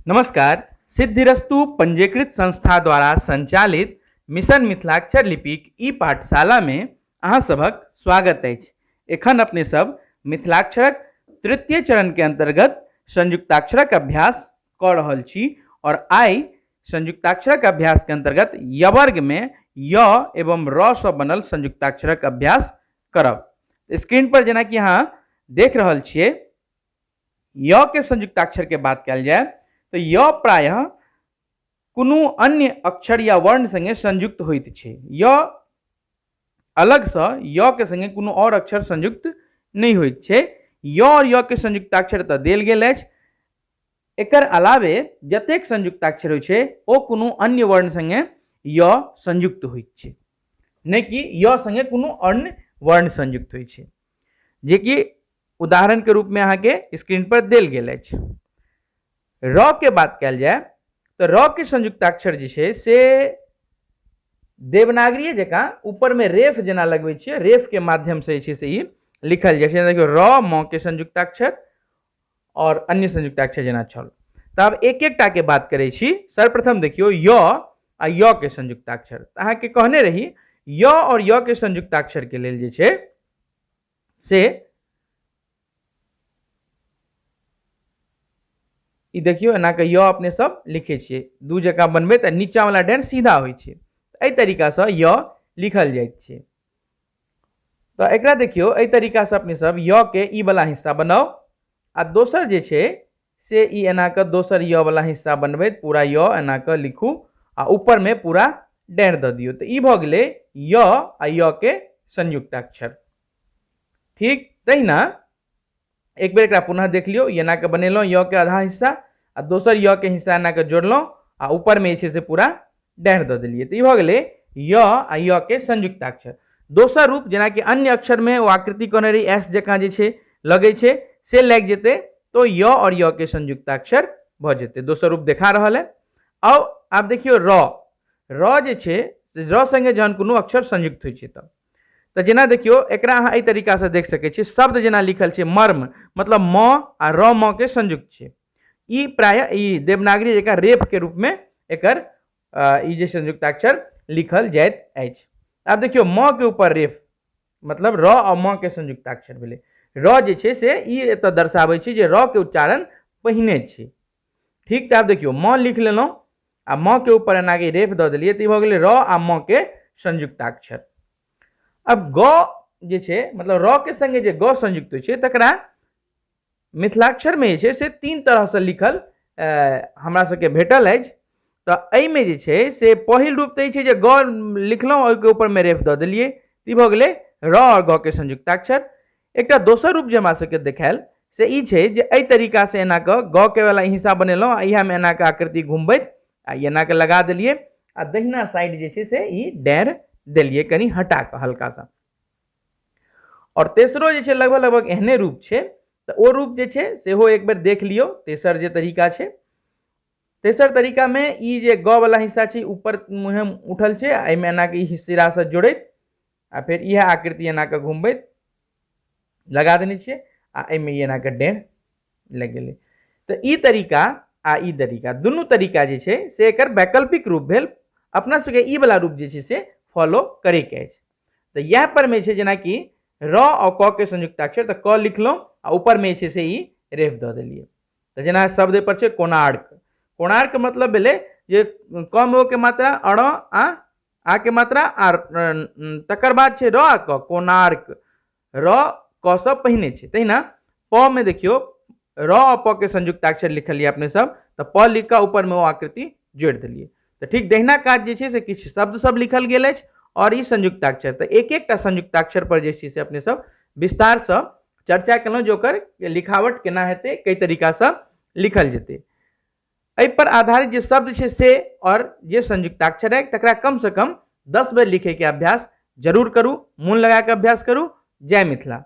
नमस्कार। सिद्धिरस्तु पंजीकृत संस्था द्वारा संचालित मिशन मिथिलाक्षर लिपिक ई पाठशाला में अहाँ सबक स्वागत अछि। एखन अपने सब मिथिलाक्षरक तृतीय चरण के अंतर्गत संयुक्ताक्षरक अभ्यास कऽ रहल छी और आइ संयुक्ताक्षरक अभ्यास के अंतर्गत य वर्ग में य एवं र सँ बनल संयुक्ताक्षरक अभ्यास करब। स्क्रीन पर जेना कि अहाँ देख रहल छियै, य के संयुक्ताक्षर के बात कयल जाय तो य प्रायः कोनो अन्य अक्षर या वर्ण संगे संयुक्त होइत छै। य अलग सँ य के संगे कोनो और अक्षर संयुक्त नहीं होइत छै। य और य के संयुक्ताक्षर तऽ देल गेल अछि। एकर अलावे जतेक संयुक्ताक्षर होइ छै ओ कोनो अन्य वर्ण संगे य संयुक्त होइत छै, नहीं कि य संगे कोनो अन्य वर्ण संयुक्त होइ छै, जे कि उदाहरण के रूप में अहाँ के स्क्रीन पर देल गेल अछि। र के बात कयल जाय तो र के संयुक्ताक्षर जे छै से देवनागरी जकाँ ऊपर में रेफ जेना लगबै छियै, रेफ के माध्यम से जे छै से ई लिखल जाइ छै। देखियो र म के संयुक्ताक्षर और अन्य संयुक्ताक्षर जेना छल। तो अब एक एक टा के बात करै छी। सर्वप्रथम देखियो य आ य के संयुक्ताक्षर। अहाँ के कहने रही य और य के संयुक्ताक्षर के लेल जे छै से ई देखियो एना के य अपने सब लिखे छियै, दू जगह बनबे त नीचा वाला डाइन सीधा होइ छै। एहि तरीका से य लिखल जाइत छै। तो एकरा देखियो एहि तरीका से अपने सब य के ई वाला हिस्सा बनाओ आ दोसर जे छै से ई एना के दोसर य वाला हिस्सा बनबे, पूरा य एना के लिखू आ ऊपर में पूरा डाइन द दियो। तो ई भ गेलै य आ य के संयुक्ताक्षर। ठीक तहिना एक बेर एकरा पुनः देख लियो, एना के बनेलो य के आधा हिस्सा आ दोसर य के हिस्सा एना के जोड़लो आ ऊपर में से पूरा डाइन द दिलिए। तो ई भ गेलै य आ य के संयुक्ताक्षर। दोसर रूप जेना कि अन्य अक्षर में वो आकृति कहने रही एस जकाँ जे छै लगे छै से लग जेते तो य और य के संयुक्ताक्षर भ जेते। दोसर रूप देखा रहल है। अब देखियो र जे छै र संगे जहन कोनो अक्षर संयुक्त होइ छै तब तो जेना देखियो एकरा अहाँ एहि तरीका से देख सकै छी। शब्द जेना लिखल छै मर्म, मतलब म आ र म के संयुक्त छै। ई प्रायः ई देवनागरी जकाँ रेफ के रूप में एकर ई जे संयुक्ताक्षर लिखल जाइत अछि। अब देखियो म के ऊपर रेफ मतलब र और म के संयुक्ताक्षर भेलै। र जे छै से ई एतऽ दर्शाबै छै जे र के उच्चारण पहिने छै। ठीक, तो आब देखियो म लिख लेलहुँ आ म के ऊपर एना के रेफ दऽ देलियै तो ई भऽ गेलै र आ म के संयुक्ताक्षर। अब ग जे छै मतलब र के संगे जे ग संयुक्त होइ छै तकरा मिथिलाक्षर में जे छै से तीन तरह से लिखल हमरा सबके भेटल अछि। तो एहिमे जे छै से पहिल रूप तऽ ई छै जे ग लिखलहुँ ओहिके ऊपर में रेफ दऽ देलियै, ई भऽ गेलै र और ग के संयुक्ताक्षर। एकटा दोसर रूप जे हमरा सबके देखायल से ई छै जे एहि तरीका से एना कऽ ग के वाला हिस्सा बनेलहुँ आ इएह में एना के आकृति घुमबैत आ एना के लगा देलियै आ दहिना साइड जे छै से ई डाइन देलिए कनी हटा के हल्का सा। और तेसरो जे छै लगभग लगभग एहने रूप छै। तो ओ रूप जे छै सेहो एक बेर देख लियो। तेसर जे तरीका छै, तेसर तरीका में ई जे ग वाला हिस्सा छै ऊपर मुहे उठल छै आ एहिमे एना के ई सिरा से जोड़ैत आ फिर यह आकृति एना के घुमबैत लगा देने छियै आ एहिमे एना के डाइन लग गेलै। तो ई तरीका आ ई तरीका दुनू तरीका जे छै से एकर वैकल्पिक रूप भेल। अपना सबके ई वाला रूप जे छै से फॉलो करे के अछि। तो यह पर में छै जेना कि र और क के संयुक्ताक्षर तो क लिखलहुँ आ ऊपर में छै से ई रेफ दऽ देलियै। तो जेना शब्द पर छै कोणार्क। कोणार्क मतलब भेलै जे क में ओ के मात्रा अड़ आ के मात्रा आर तकर बाद छै र आ क कोणार्क। र क से पहिने छै। तहिना प में देखियो र और प के संयुक्ताक्षर लिखलिए अपने सब तो प लिख के ऊपर में वो आकृति जोड़ देलिए। तो ठीक दहिना काज जे छै से किछु शब्द सब लिखल गेल अछि और ई संयुक्ताक्षर। तो एक एक टा संयुक्ताक्षर पर जे छै से अपने सब विस्तार से चर्चा केलहुँ जे ओकर लिखावट केना हेतै, कई तरीका से लिखल जेतै। एहि पर आधारित जे शब्द छै से और जे संयुक्ताक्षर है तकरा कम से कम 10 बेर लिखे के अभ्यास जरूर करू। मन लगा के अभ्यास करू। जय मिथिला।